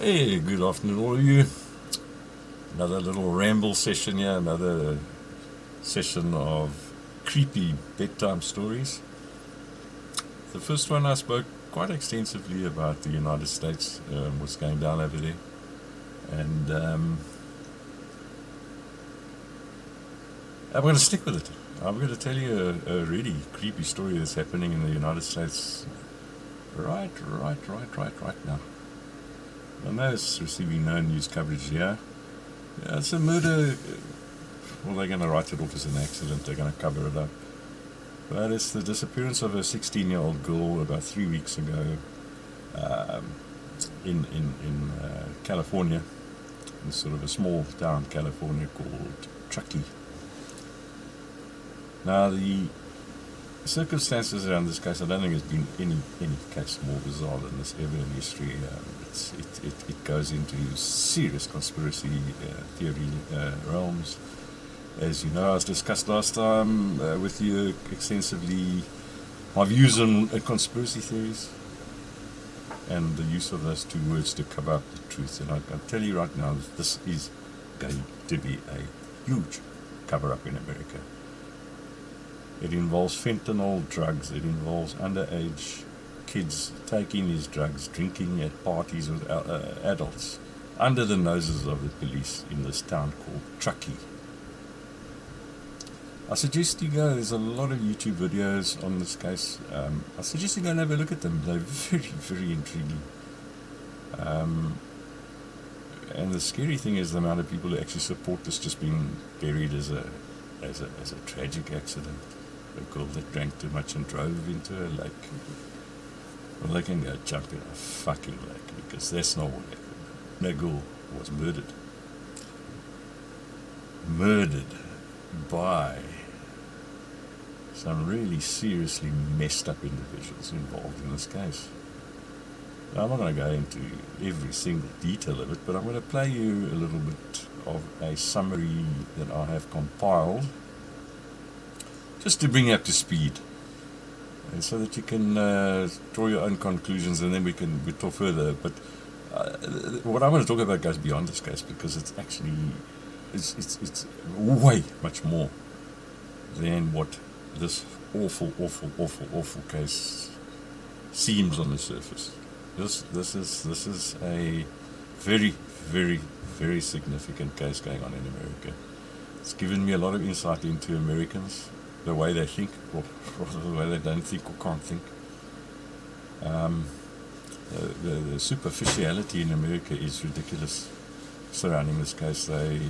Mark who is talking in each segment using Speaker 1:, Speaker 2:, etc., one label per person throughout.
Speaker 1: Hey, good afternoon, all of you. Another little ramble session here, another session of creepy bedtime stories. The first one I spoke quite extensively about the United States, what's going down over there. And I'm going to stick with it. I'm going to tell you a really creepy story that's happening in the United States right now. I know it's receiving no news coverage here. Yeah, it's a murder. Well, they're going to write it off as an accident. They're going to cover it up. But it's the disappearance of a 16-year-old girl about 3 weeks ago in California, in sort of a small town, California, called Truckee. Now, the circumstances around this case, I don't think there's been any case more bizarre than this ever in history. It goes into serious conspiracy theory realms. As you know, I discussed last time with you extensively my views on conspiracy theories and the use of those two words to cover up the truth. And I can tell you right now, this is going to be a huge cover-up in America. It involves fentanyl drugs. It involves underage kids taking these drugs, drinking at parties with adults, under the noses of the police in this town called Truckee. I suggest you go, there's a lot of YouTube videos on this case. I suggest you go and have a look at them. They're very intriguing. And the scary thing is the amount of people who actually support this just being buried as a tragic accident. A girl that drank too much and drove into a lake. Well, they can go jump in a fucking lake, because that's not what happened. That girl was murdered. Murdered by some really seriously messed up individuals involved in this case. Now, I'm not going to go into every single detail of it, but I'm going to play you a little bit of a summary that I have compiled, just to bring you up to speed, and so that you can draw your own conclusions, and then we talk further. But what I want to talk about goes beyond this case, because it's actually it's way much more than what this awful case seems on the surface. This is a very significant case going on in America. It's given me a lot of insight into Americans, the way they think, or the way they don't think or can't think. The superficiality in America is ridiculous surrounding this case. They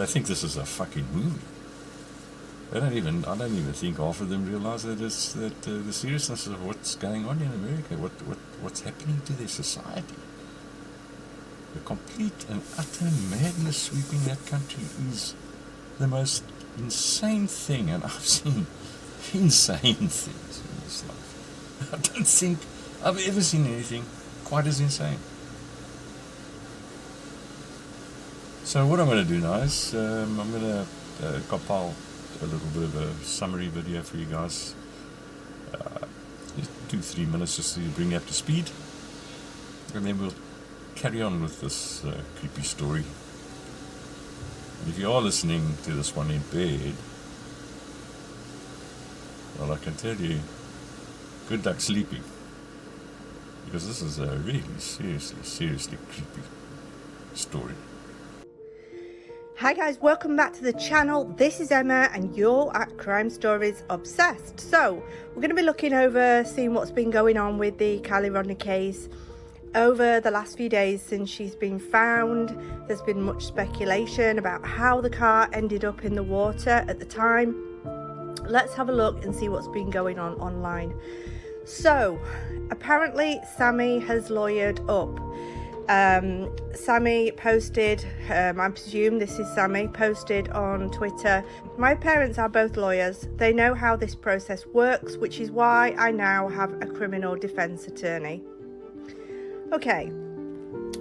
Speaker 1: think this is a fucking movie. I don't even think half of them realize that the seriousness of what's going on in America, what's happening to their society. The complete and utter madness sweeping that country is the most insane thing, and I've seen insane things in this life. I don't think I've ever seen anything quite as insane. So what I'm going to do now is I'm going to compile a little bit of a summary video for you guys, 2-3 minutes, just to bring you up to speed, and then we'll carry on with this creepy story. If you are listening to this one in bed, well, I can tell you, good luck sleeping, because this is a really seriously creepy story.
Speaker 2: Hi guys, welcome back to the channel. This is Emma and you're at Crime Stories Obsessed. So we're going to be looking over, seeing what's been going on with the KIELY RODNI case over the last few days since she's been found. There's been much speculation about how the car ended up in the water at the time. Let's have a look and see what's been going on online. So apparently Sammy has lawyered up. Sammy posted, I presume this is Sammy, posted on Twitter, "My parents are both lawyers. They know how this process works, which is why I now have a criminal defense attorney." Okay,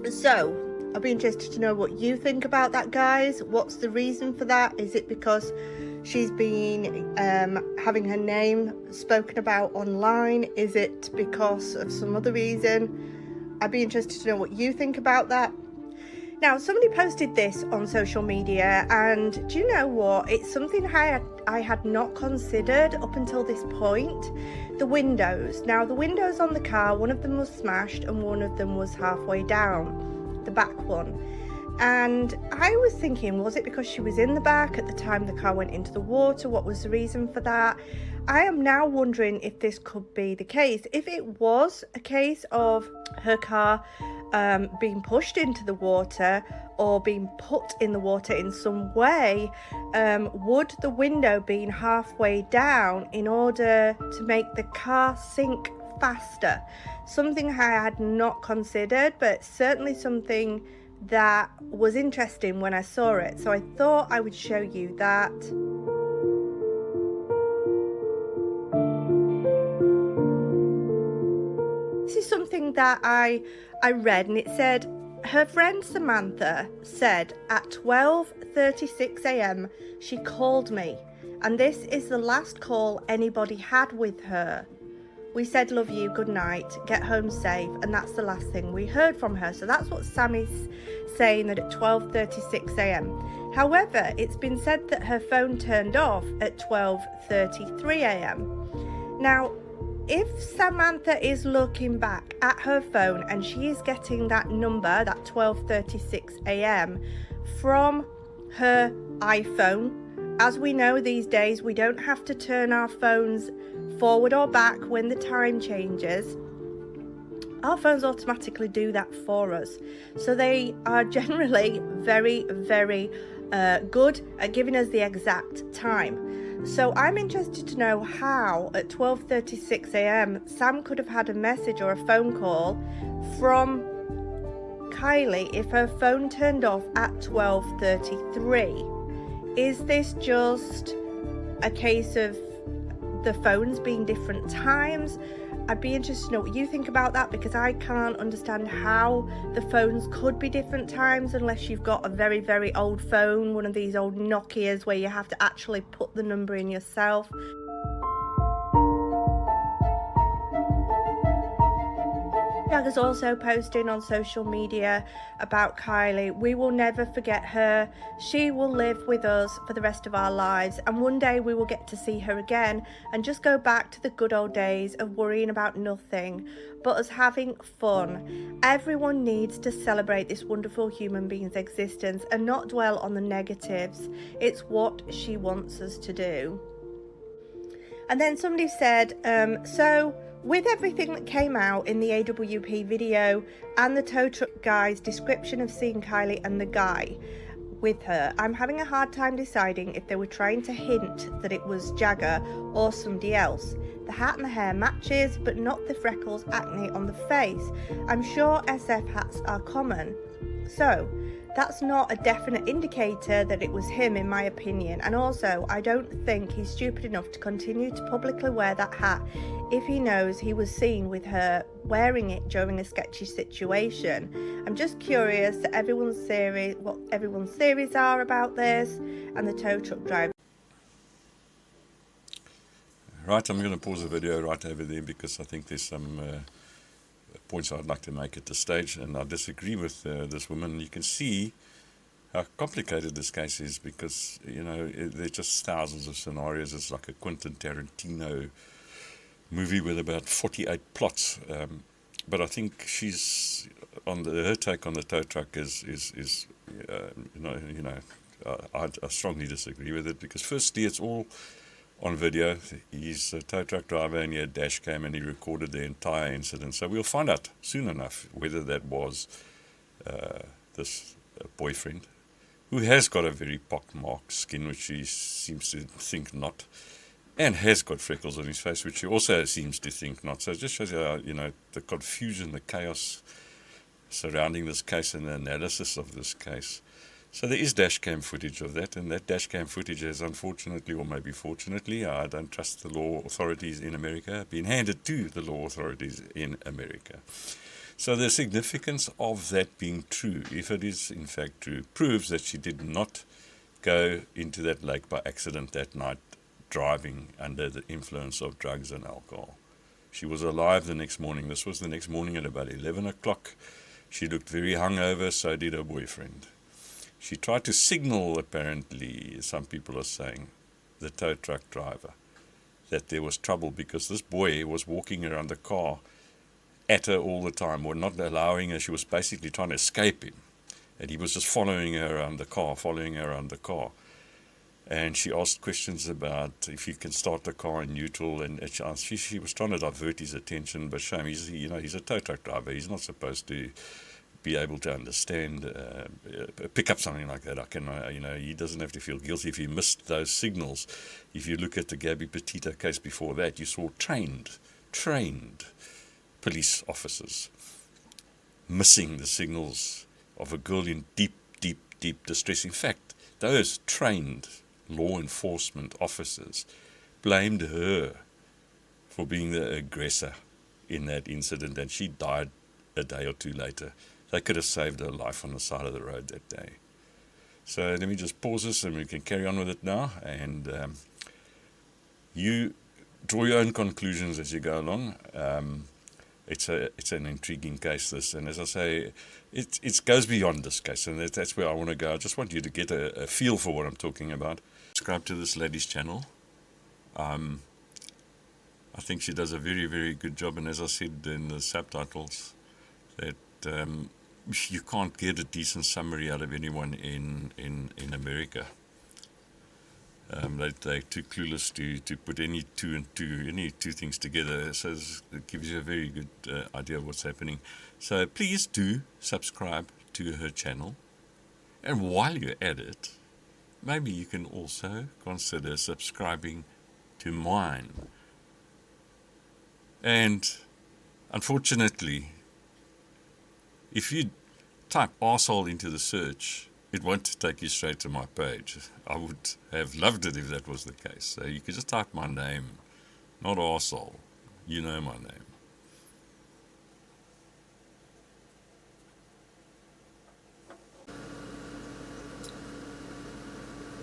Speaker 2: so I'll be interested to know what you think about that, guys. What's the reason for that? Is it because she's been having her name spoken about online? Is it because of some other reason? I'd be interested to know what you think about that. Now, somebody posted this on social media, and do you know what? It's something I had not considered up until this point. The windows. Now, the windows on the car, one of them was smashed and one of them was halfway down, the back one. And I was thinking, was it because she was in the back at the time the car went into the water? What was the reason for that? I am now wondering if this could be the case. If it was a case of her car being pushed into the water or being put in the water in some way, would the window being halfway down in order to make the car sink faster? Something I had not considered, but certainly something that was interesting when I saw it. So I thought I would show you that. This is something that I read, and it said her friend Samantha said at 12:36 a.m. she called me, and this is the last call anybody had with her. We said love you, good night, get home safe, and that's the last thing we heard from her. So that's what Sammy's saying, that at 12:36 a.m. However, it's been said that her phone turned off at 12:33 a.m. Now, if Samantha is looking back at her phone and she is getting that number, that 12:36 a.m. from her iPhone, as we know these days, we don't have to turn our phones forward or back when the time changes. Our phones automatically do that for us. So they are generally very, very good at giving us the exact time. So I'm interested to know how at 12:36 a.m. Sam could have had a message or a phone call from KIELY if her phone turned off at 12:33. Is this just a case of the phones being different times? I'd be interested to know what you think about that, because I can't understand how the phones could be different times unless you've got a very, very old phone, one of these old Nokias where you have to actually put the number in yourself. Jag is also posting on social media about KIELY. We will never forget her. She will live with us for the rest of our lives, and one day we will get to see her again and just go back to the good old days of worrying about nothing but us having fun. Everyone needs to celebrate this wonderful human being's existence and not dwell on the negatives. It's what she wants us to do. And then somebody said, so with everything that came out in the AWP video and the tow truck guy's description of seeing KIELY and the guy with her, I'm having a hard time deciding if they were trying to hint that it was Jagger or somebody else. The hat and the hair matches, but not the freckles, acne on the face. I'm sure SF hats are common. So that's not a definite indicator that it was him, in my opinion. And also, I don't think he's stupid enough to continue to publicly wear that hat if he knows he was seen with her wearing it during a sketchy situation. I'm just curious to everyone's theory, what everyone's theories are about this and the tow truck driver.
Speaker 1: Right, I'm going to pause the video right over there because I think there's some points I'd like to make at this stage, and I disagree with this woman. You can see how complicated this case is because, you know, there's just thousands of scenarios. It's like a Quentin Tarantino movie with about 48 plots. But I think she's on her take on the tow truck is I strongly disagree with it, because firstly it's all on video. He's a tow truck driver and he had dash cam and he recorded the entire incident. So we'll find out soon enough whether that was this boyfriend, who has got a very pockmarked skin, which he seems to think not, and has got freckles on his face, which he also seems to think not. So it just shows you how, you know, the confusion, the chaos surrounding this case and the analysis of this case. So there is dash cam footage of that, and that dash cam footage has, unfortunately, or maybe fortunately, I don't trust the law authorities in America, been handed to the law authorities in America. So the significance of that being true, if it is in fact true, proves that she did not go into that lake by accident that night, driving under the influence of drugs and alcohol. She was alive the next morning. This was the next morning at about 11 o'clock. She looked very hungover, so did her boyfriend. She tried to signal, apparently, some people are saying, the tow truck driver, that there was trouble because this boy was walking around the car at her all the time, or not allowing her. She was basically trying to escape him. And he was just following her around the car. And she asked questions about if he can start the car in neutral, and she was trying to divert his attention, but shame, he's a tow truck driver. He's not supposed to be able to understand, pick up something like that. He doesn't have to feel guilty if he missed those signals. If you look at the Gabby Petito case before that, you saw trained police officers missing the signals of a girl in deep distress. In fact, those trained law enforcement officers blamed her for being the aggressor in that incident, and she died a day or two later. They could have saved her life on the side of the road that day. So let me just pause this and we can carry on with it now, and you draw your own conclusions as you go along. It's an intriguing case, this, and as I say, it goes beyond this case, and that's where I want to go. I just want you to get a feel for what I'm talking about. Subscribe to this lady's channel. I think she does a very, very good job, and as I said in the subtitles, that you can't get a decent summary out of anyone in America. They're too clueless to put any two things together, so it gives you a very good idea of what's happening. So please do subscribe to her channel, and while you're at it, maybe you can also consider subscribing to mine. And unfortunately, if you type arsehole into the search, it won't take you straight to my page. I would have loved it if that was the case. So you could just type my name, not arsehole. You know my name.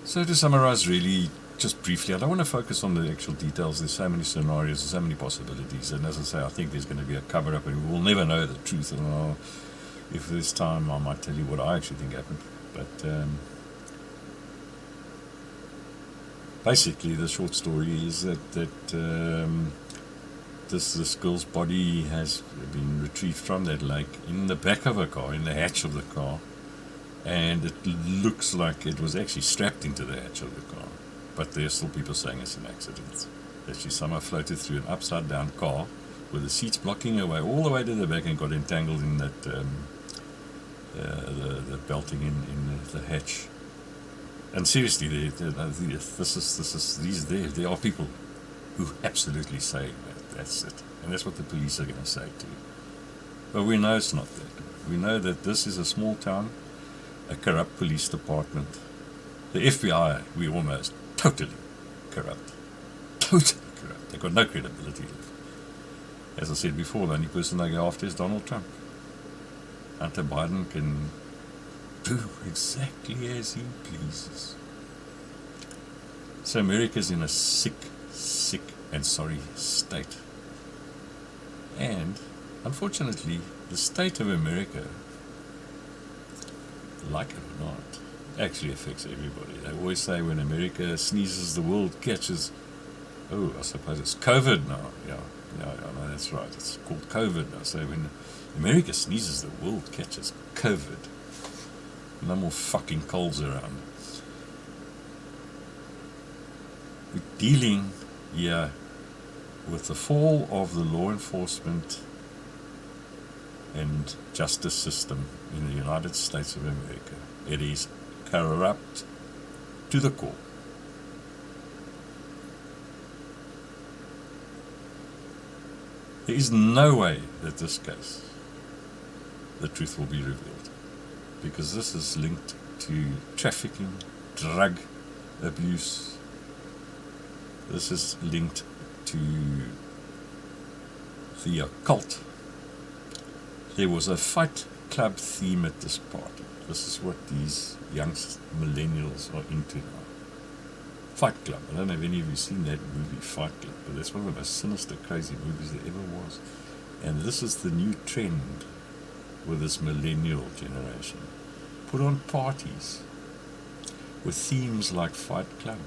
Speaker 1: So to summarize really, just briefly, I don't want to focus on the actual details. There's so many scenarios, there's so many possibilities, and as I say, I think there's going to be a cover-up, and we will never know the truth. And if there's time, I might tell you what I actually think happened. But basically, the short story is that this girl's body has been retrieved from that lake in the back of a car, in the hatch of the car. And it looks like it was actually strapped into the hatch of the car. But there's still people saying it's an accident. That she somehow floated through an upside down car with the seats blocking her way all the way to the back and got entangled in that the belting in the hatch. And seriously, there are people who absolutely say that's it. And that's what the police are going to say too. But we know it's not that. We know that this is a small town, a corrupt police department. The FBI, we almost totally corrupt. Totally corrupt. They've got no credibility left. As I said before, the only person they go after is Donald Trump. Hunter Biden can do exactly as he pleases. So America's in a sick and sorry state. And, unfortunately, the state of America, like it or not, actually affects everybody. They always say when America sneezes, the world catches. Oh, I suppose it's COVID now. Yeah, no, that's right. It's called COVID now. So when America sneezes, the world catches COVID. No more fucking colds around. We're dealing here with the fall of the law enforcement and justice system in the United States of America. It is corrupt to the core. There is no way that this case, the truth will be revealed, because this is linked to trafficking, drug abuse. This is linked to the occult. There was a Fight Club theme at this party. This is what these young millennials are into now. Fight Club. I don't know if any of you seen that movie, Fight Club, but that's one of the most sinister, crazy movies there ever was. And this is the new trend with this millennial generation. Put on parties with themes like Fight Club.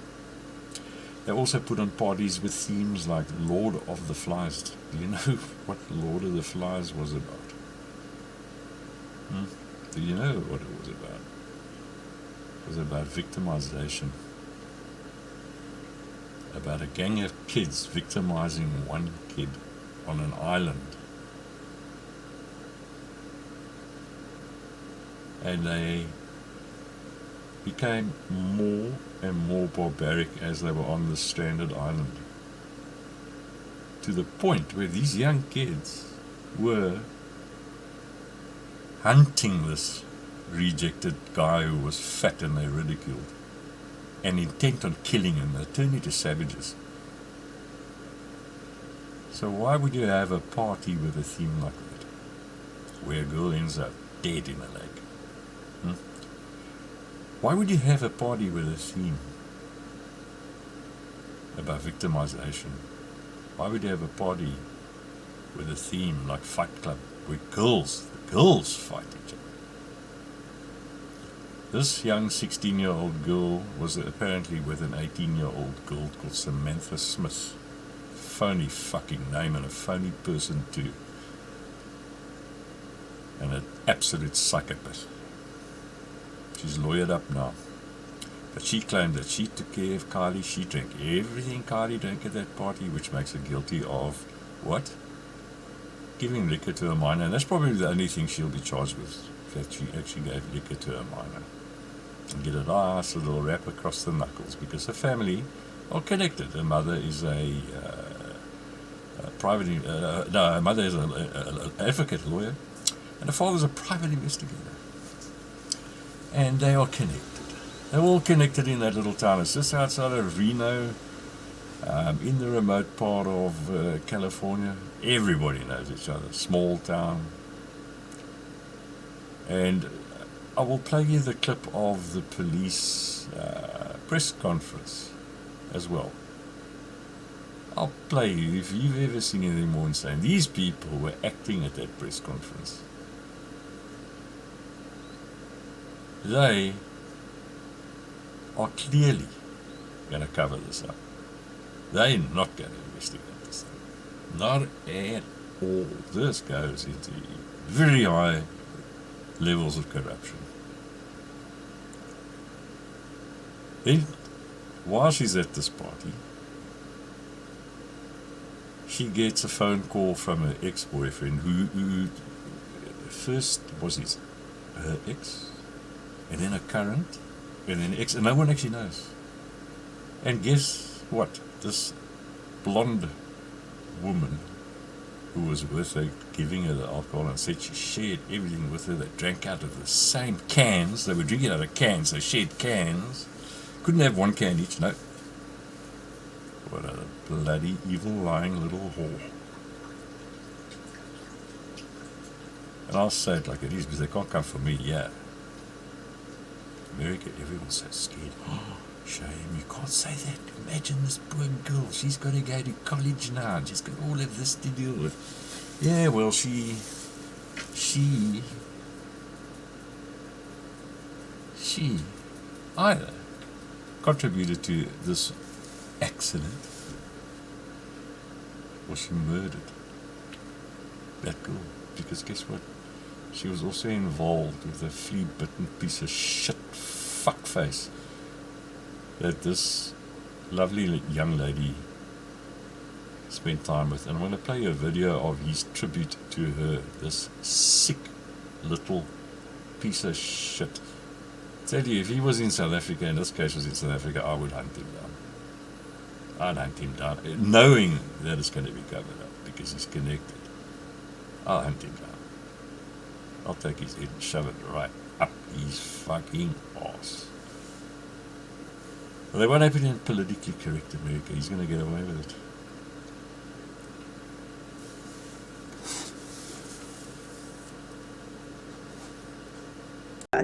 Speaker 1: They also put on parties with themes like Lord of the Flies. Do you know what Lord of the Flies was about? Do you know what it was about? It was about victimization. About a gang of kids victimizing one kid on an island. And they became more and more barbaric as they were on this stranded island. To the point where these young kids were hunting this rejected guy who was fat and they ridiculed, and intent on killing him. They turned into savages. So why would you have a party with a theme like that, where a girl ends up dead in a lake? Why would you have a party with a theme about victimization? Why would you have a party with a theme like Fight Club, where girls fight each other? This young 16-year-old girl was apparently with an 18-year-old girl called Samantha Smith. Phony fucking name, and a phony person too. And an absolute psychopath. She's lawyered up now. But she claimed that she took care of KIELY. She drank everything KIELY drank at that party, which makes her guilty of what? Giving liquor to a minor. And that's probably the only thing she'll be charged with, that she actually gave liquor to a minor. And get a nice little rap across the knuckles, because her family are connected. Her mother is her mother is an advocate, lawyer, and her father's a private investigator. And they are connected. They're all connected in that little town. It's just outside of Reno, in the remote part of California. Everybody knows each other. Small town. And I will play you the clip of the police press conference as well. I'll play you, if you've ever seen anything more insane. These people were acting at that press conference. They are clearly going to cover this up. They're not going to investigate this thing. Not at all. This goes into very high levels of corruption. Then, while she's at this party, she gets a phone call from her ex-boyfriend, who first was her ex, and then a current, and then ex, and no one actually knows. And guess what? This blonde woman who was with her, giving her the alcohol, and said she shared everything with her. They drank out of the same cans. They were drinking out of cans. They shared cans. Couldn't have one can each. No. What a bloody evil lying little whore. And I'll say it like it is, because they can't come for me. Yeah. America, everyone's so scared. Oh, shame, you can't say that. Imagine this poor girl. She's got to go to college now, and she's got all of this to deal with. Yeah, well, she either contributed to this accident, or she murdered that girl. Because guess what? She was also involved with a flea-bitten piece of shit fuckface that this lovely young lady spent time with. And I'm going to play you a video of his tribute to her, this sick little piece of shit. Tell you, if he was in South Africa, in this case was in South Africa, I would hunt him down. I'd hunt him down, knowing that it's going to be covered up, because he's connected. I'll hunt him down. I'll take his head and shove it right up his fucking arse. Well, they won't have it in politically correct America. He's going to get away with it.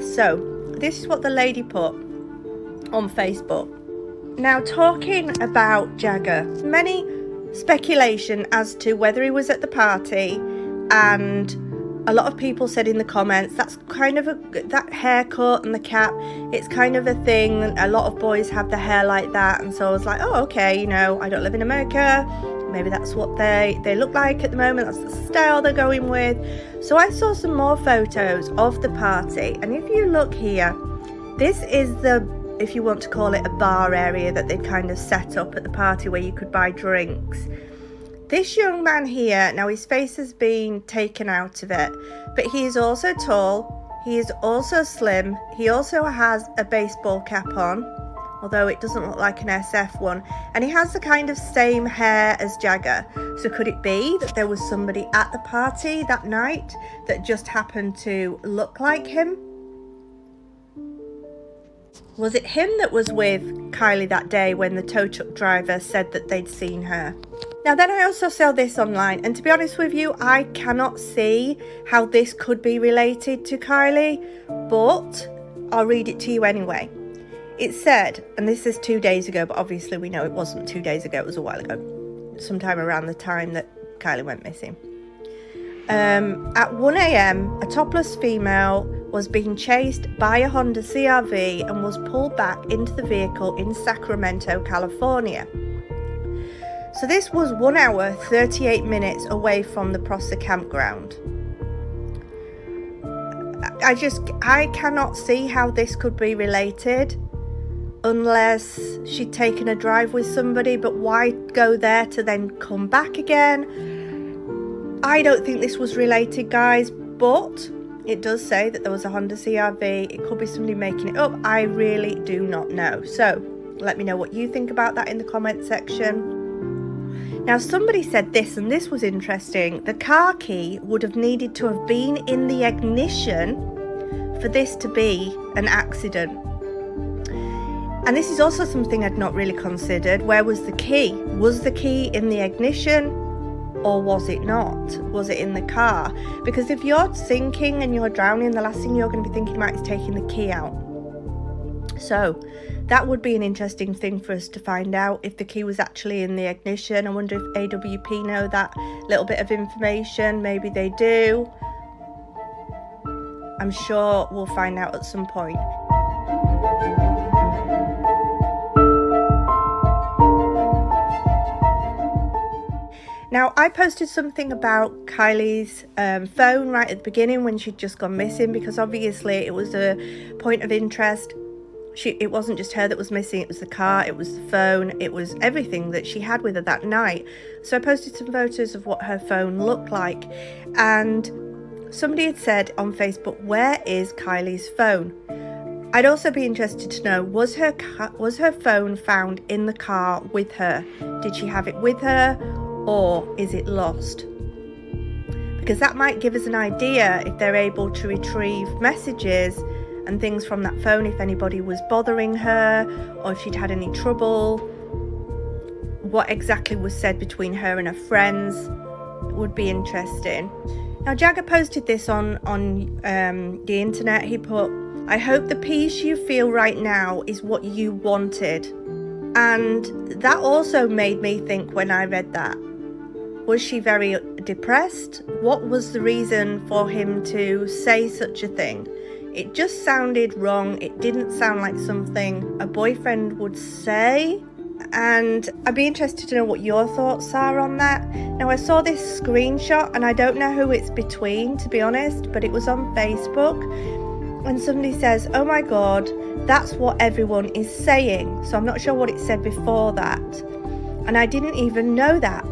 Speaker 2: So, this is what the lady put on Facebook. Now, talking about Jagger, many speculation as to whether he was at the party, and a lot of people said in the comments that's kind of that haircut and the cap, it's kind of a thing. A lot of boys have the hair like that, and so I was like, oh, okay, you know, I don't live in America, maybe that's what they look like at the moment, that's the style they're going with. So I saw some more photos of the party, and if you look here, this is the, if you want to call it, a bar area that they kind of set up at the party where you could buy drinks. This young man here, now his face has been taken out of it, but he is also tall, he is also slim, he also has a baseball cap on, although it doesn't look like an SF one, and he has the kind of same hair as Jagger. So could it be that there was somebody at the party that night that just happened to look like him? Was it him that was with Kylie that day when the tow truck driver said that they'd seen her? Now then, I also saw this online, and to be honest with you, I cannot see how this could be related to Kylie, but I'll read it to you anyway. It said, and this is 2 days ago, but obviously we know it wasn't 2 days ago, it was a while ago, sometime around the time that Kylie went missing. At 1 a.m, a topless female was being chased by a Honda CRV and was pulled back into the vehicle in Sacramento, California. So this was 1 hour, 38 minutes away from the Prosser campground. I cannot see how this could be related unless she'd taken a drive with somebody, but why go there to then come back again? I don't think this was related, guys, but it does say that there was a Honda CRV. It could be somebody making it up. I really do not know. So let me know what you think about that in the comment section. Now, somebody said this, and this was interesting. The car key would have needed to have been in the ignition for this to be an accident. And this is also something I'd not really considered. Where was the key? Was the key in the ignition, or was it not? Was it in the car? Because if you're sinking and you're drowning, the last thing you're going to be thinking about is taking the key out. So that would be an interesting thing for us to find out, if the key was actually in the ignition. I wonder if AWP know that little bit of information. Maybe they do. I'm sure we'll find out at some point. Now, I posted something about Kylie's phone right at the beginning when she'd just gone missing, because obviously it was a point of interest. It wasn't just her that was missing, it was the car, it was the phone, it was everything that she had with her that night. So I posted some photos of what her phone looked like, and somebody had said on Facebook, where is Kylie's phone? I'd also be interested to know, was her phone found in the car with her? Did she have it with her, or is it lost? Because that might give us an idea if they're able to retrieve messages and things from that phone, if anybody was bothering her or if she'd had any trouble, what exactly was said between her and her friends. Would be interesting. Now, Jagger posted this on the internet. He put, "I hope the peace you feel right now is what you wanted." And that also made me think when I read that. Was she very depressed? What was the reason for him to say such a thing? It just sounded wrong. It didn't sound like something a boyfriend would say. And I'd be interested to know what your thoughts are on that. Now, I saw this screenshot, and I don't know who it's between, to be honest, but it was on Facebook. And somebody says, "Oh my God, that's what everyone is saying." So I'm not sure what it said before that. And I didn't even know that.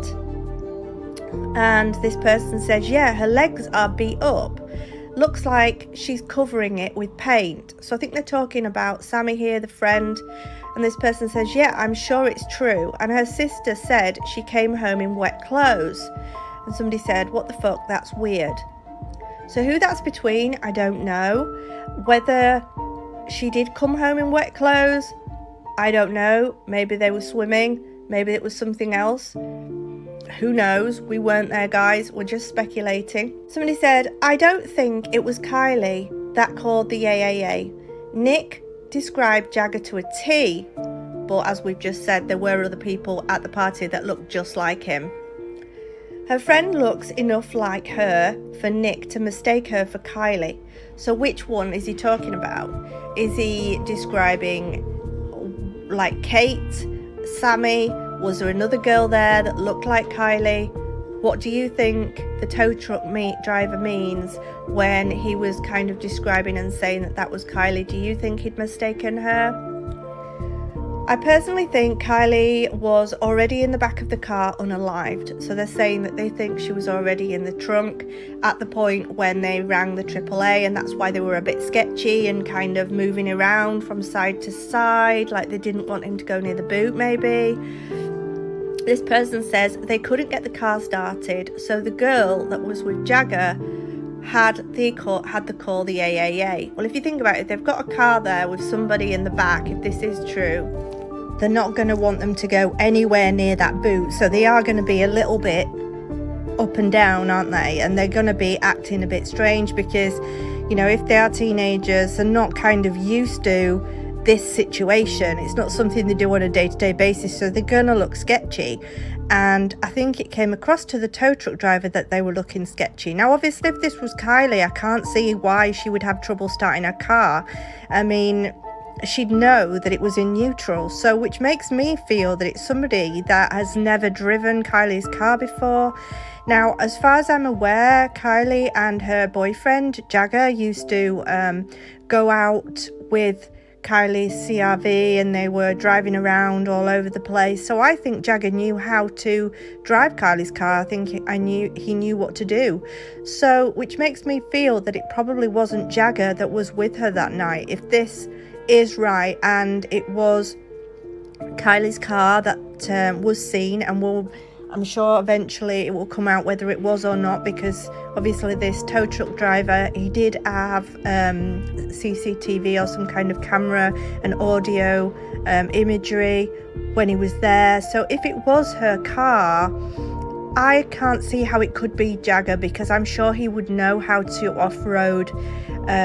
Speaker 2: And this person says, yeah, her legs are beat up. Looks like she's covering it with paint. So I think they're talking about Sammy here, the friend. And this person says, yeah, I'm sure it's true. And her sister said she came home in wet clothes. And somebody said, what the fuck, that's weird. So who that's between, I don't know. Whether she did come home in wet clothes, I don't know. Maybe they were swimming. Maybe it was something else. Who knows? We weren't there, guys. We're just speculating. Somebody said, I don't think it was Kylie that called the AAA. Nick described Jagger to a T, but as we've just said, there were other people at the party that looked just like him. Her friend looks enough like her for Nick to mistake her for Kylie. So which one is he talking about? Is he describing like Kate, Sammy? Was there another girl there that looked like Kylie? What do you think the tow truck driver means when he was kind of describing and saying that that was Kylie? Do you think he'd mistaken her? I personally think Kylie was already in the back of the car unalived. So they're saying that they think she was already in the trunk at the point when they rang the AAA, and that's why they were a bit sketchy and kind of moving around from side to side, like they didn't want him to go near the boot maybe. This person says they couldn't get the car started, so the girl that was with Jagger had the call the AAA. Well, if you think about it, they've got a car there with somebody in the back. If this is true, they're not going to want them to go anywhere near that boot, so they are going to be a little bit up and down, aren't they? And they're going to be acting a bit strange because, you know, if they are teenagers, they're not kind of used to this situation. It's not something they do on a day-to-day basis, so they're gonna look sketchy. And I think it came across to the tow truck driver that they were looking sketchy. Now obviously if this was Kylie, I can't see why she would have trouble starting her car. I mean, she'd know that it was in neutral, so which makes me feel that it's somebody that has never driven Kylie's car before. Now, as far as I'm aware, Kylie and her boyfriend Jagger used to go out with Kylie's CRV, and they were driving around all over the place. So I think Jagger knew how to drive Kylie's car. I think he knew what to do. So, which makes me feel that it probably wasn't Jagger that was with her that night. If this is right, and it was Kylie's car that was seen, and I'm sure eventually it will come out whether it was or not, because obviously this tow truck driver, he did have CCTV or some kind of camera and audio imagery when he was there. So if it was her car, I can't see how it could be Jagger, because I'm sure he would know how to off-road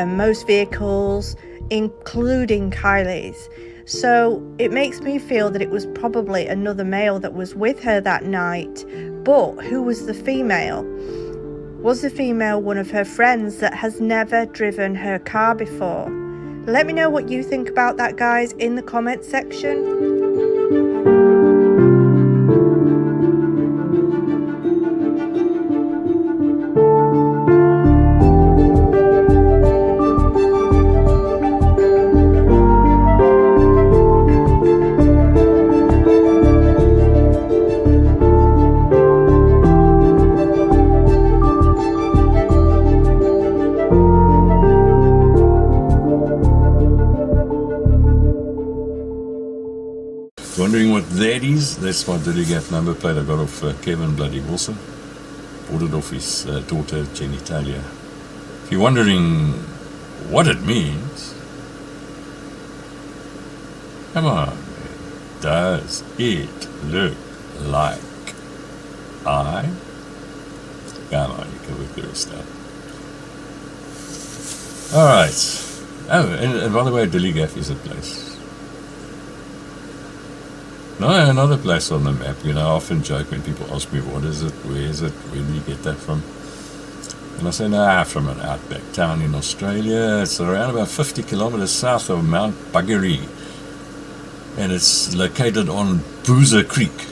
Speaker 2: most vehicles, including Kylie's. So it makes me feel that it was probably another male that was with her that night. But who was the female? Was the female one of her friends that has never driven her car before? Let me know what you think about that, guys, in the comment section.
Speaker 1: Wondering what that is? That's my Dilligaff number plate I got off Kevin Bloody Wilson. Bought it off his daughter Genitalia. If you're wondering what it means, come on, does it look like I? Come on, you can work the rest out. Alright. Oh, and by the way, Dilligaff is a place. No, another place on the map. You know, I often joke when people ask me, what is it, where is it, where do you get that from? And I say, nah, from an outback town in Australia. It's around about 50 kilometers south of Mount Buggery. And it's located on Boozer Creek.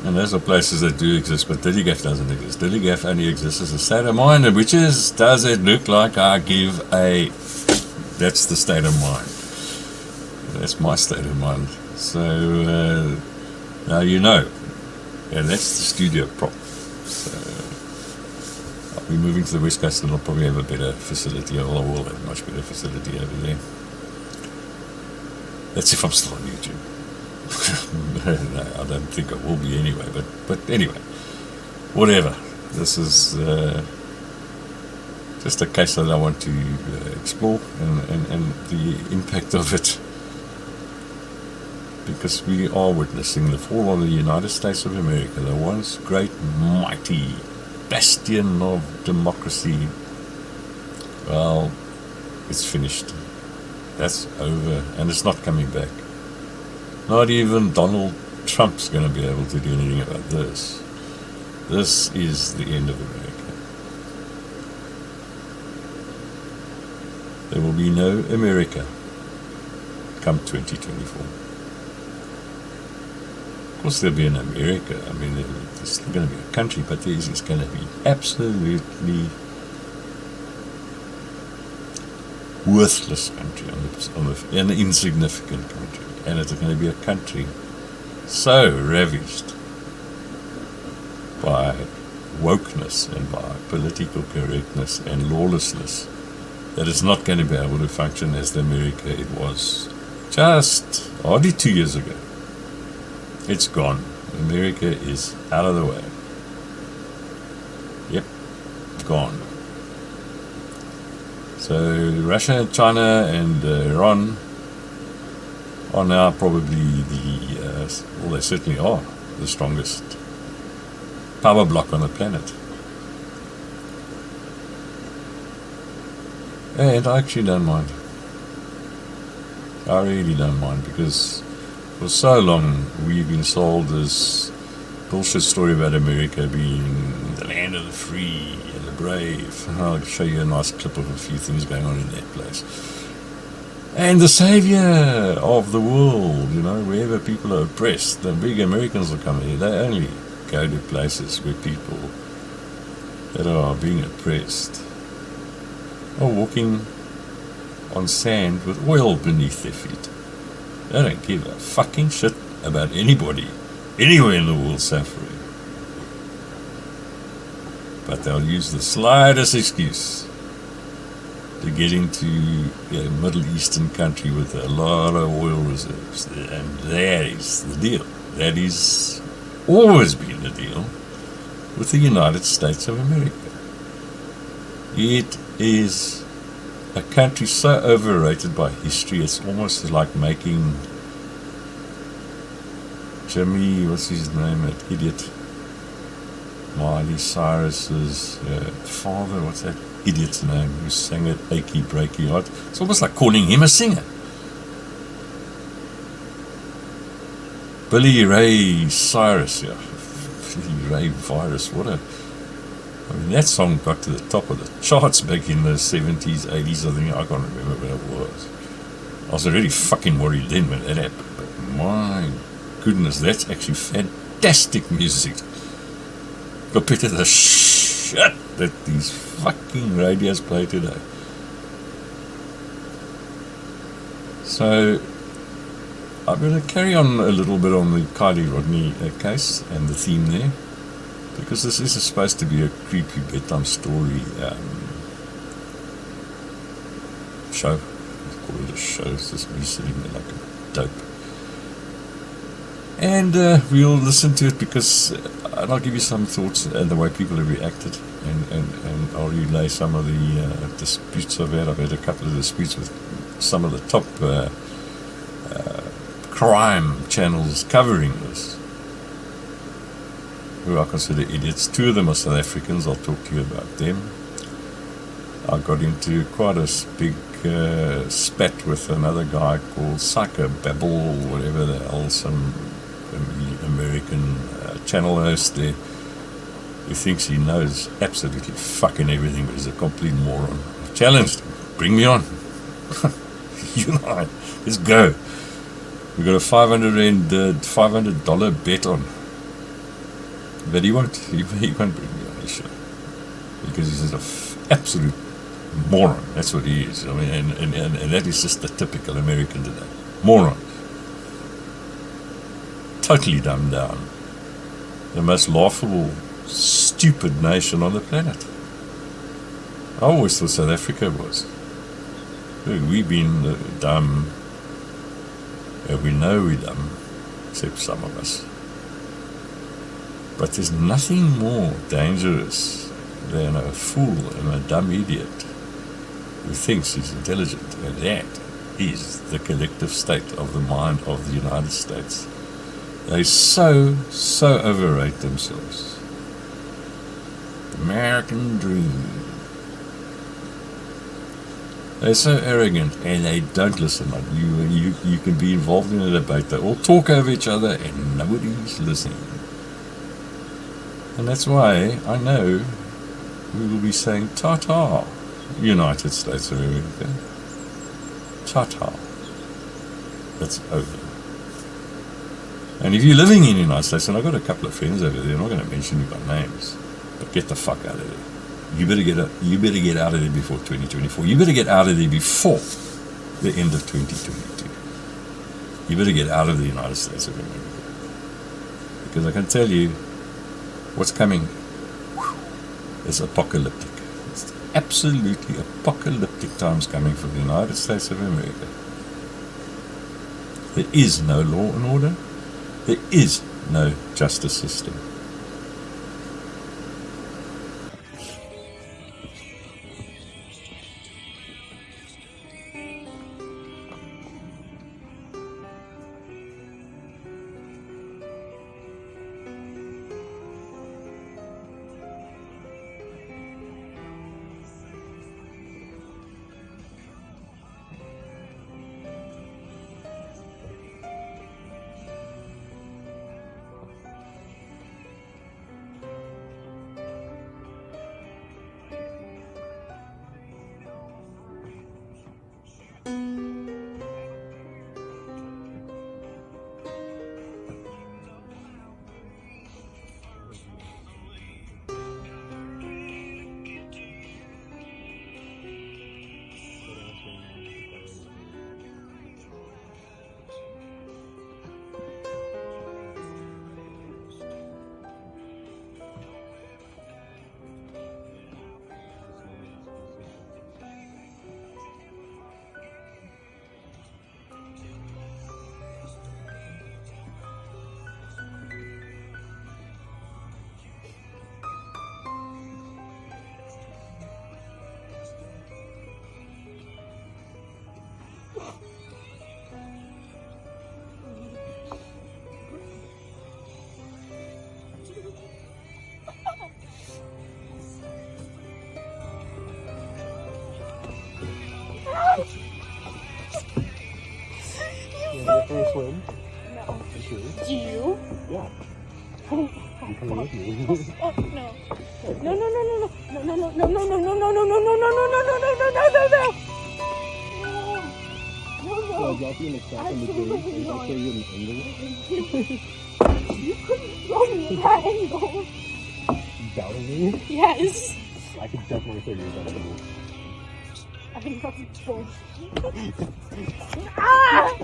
Speaker 1: And those are places that do exist, but Dilligaff doesn't exist. Dilligaff only exists as a state of mind, which is, does it look like I give a... That's the state of mind. That's my state of mind. So now you know. And that's the studio prop. So I'll be moving to the West Coast, and I'll probably have a better facility. Or I will have a much better facility over there. That's if I'm still on YouTube. No, I don't think I will be anyway. But anyway, whatever. This is just a case that I want to explore and the impact of it. Because we are witnessing the fall of the United States of America, the once great, mighty bastion of democracy. Well, it's finished. That's over, and it's not coming back. Not even Donald Trump's going to be able to do anything about this. This is the end of America. There will be no America come 2024. Of course there'll be an America. I mean, there's still going to be a country, but it's going to be absolutely worthless country, an insignificant country. And it's going to be a country so ravished by wokeness and by political correctness and lawlessness that it's not going to be able to function as the America it was just hardly 2 years ago. It's gone. America is out of the way. Yep, gone. So Russia, China and Iran are now probably well, they certainly are the strongest power block on the planet. And I actually don't mind. I really don't mind, because for so long we've been sold this bullshit story about America being the land of the free and the brave. I'll show you a nice clip of a few things going on in that place. And the savior of the world, you know, wherever people are oppressed, the big Americans will come here. They only go to places where people that are being oppressed are walking on sand with oil beneath their feet. They don't give a fucking shit about anybody anywhere in the world suffering. But they'll use the slightest excuse to get into a Middle Eastern country with a lot of oil reserves. And that is the deal. That is always been the deal with the United States of America. It is a country so overrated by history, it's almost like making Jimmy, what's his name, that idiot, Miley Cyrus's father, what's that idiot's name, who sang it, Achy Breaky Heart. It's almost like calling him a singer. Billy Ray Cyrus, yeah. Billy Ray Virus, what a... I mean, that song got to the top of the charts back in the 70s, 80s, I think. I can't remember when it was. I was already fucking worried then when that happened. But my goodness, that's actually fantastic music. Compared to the shit that these fucking radios play today. So, I'm going to carry on a little bit on the KIELY RODNI case and the theme there, because this is supposed to be a creepy bedtime story show. Let's call it a show. It's just me sitting there like a dope. And we'll listen to it, because and I'll give you some thoughts and the way people have reacted, and I'll relay some of the disputes I've had. I've had a couple of disputes with some of the top crime channels covering this, who I consider idiots. Two of them are South Africans. I'll talk to you about them. I got into quite a big spat with another guy called Psychobabble, whatever the hell, some American channel host there, who thinks he knows absolutely fucking everything, but he's a complete moron. I challenged him. Bring me on. You and I, let's go. We got a $500 bet on. But he won't bring me on his show, because he's an absolute moron. That's what he is. I mean, and that is just the typical American today. Moron. Totally dumbed down. The most laughable, stupid nation on the planet. I always thought South Africa was. We've been dumb. We know we're dumb, except some of us. But there's nothing more dangerous than a fool and a dumb idiot who thinks he's intelligent, and that is the collective state of the mind of the United States. They so overrate themselves. American dream. They're so arrogant and they don't listen. Like you can be involved in a debate. They all talk over each other and nobody's listening. And that's why I know we will be saying ta-ta, United States of America. Ta-ta. That's over. And if you're living in the United States, and I've got a couple of friends over there, I'm not going to mention you by names, but get the fuck out of there. You better get out of there before 2024. You better get out of there before the end of 2022. You better get out of the United States of America. Because I can tell you what's coming is apocalyptic. It's absolutely apocalyptic times coming for the United States of America. There is no law and order. There is no justice system.
Speaker 3: You want to go for a swim?
Speaker 2: No.
Speaker 3: Okay.
Speaker 2: Do you?
Speaker 3: Yeah.
Speaker 2: Oh,
Speaker 3: I'm coming with you.
Speaker 2: oh, no. No, no, no, no, no, no, no, no, no, no, no, no, no, no, no, no, no, no.
Speaker 3: So drop you in the crack in the cave. I'll show you an angle.
Speaker 2: You couldn't throw me at that angle.
Speaker 3: Doubting me?
Speaker 2: Yes.
Speaker 3: I could definitely throw you at that angle.
Speaker 2: I think that's bullshit. Ah!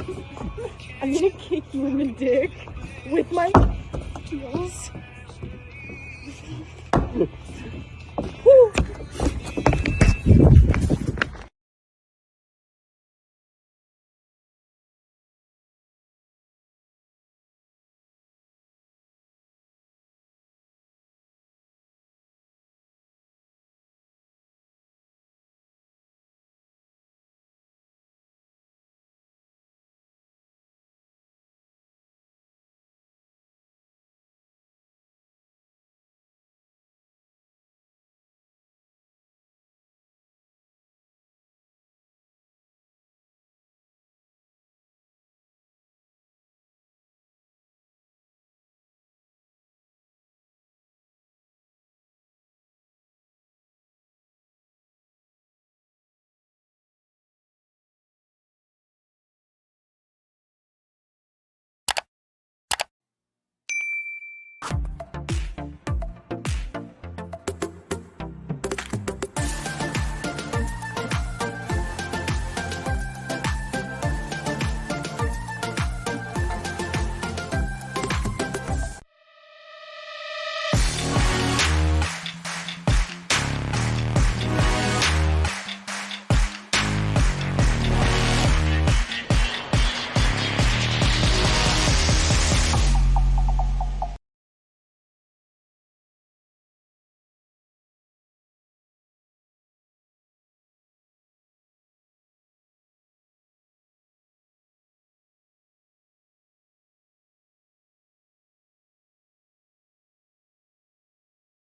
Speaker 2: I'm gonna kick you in the dick with my heels.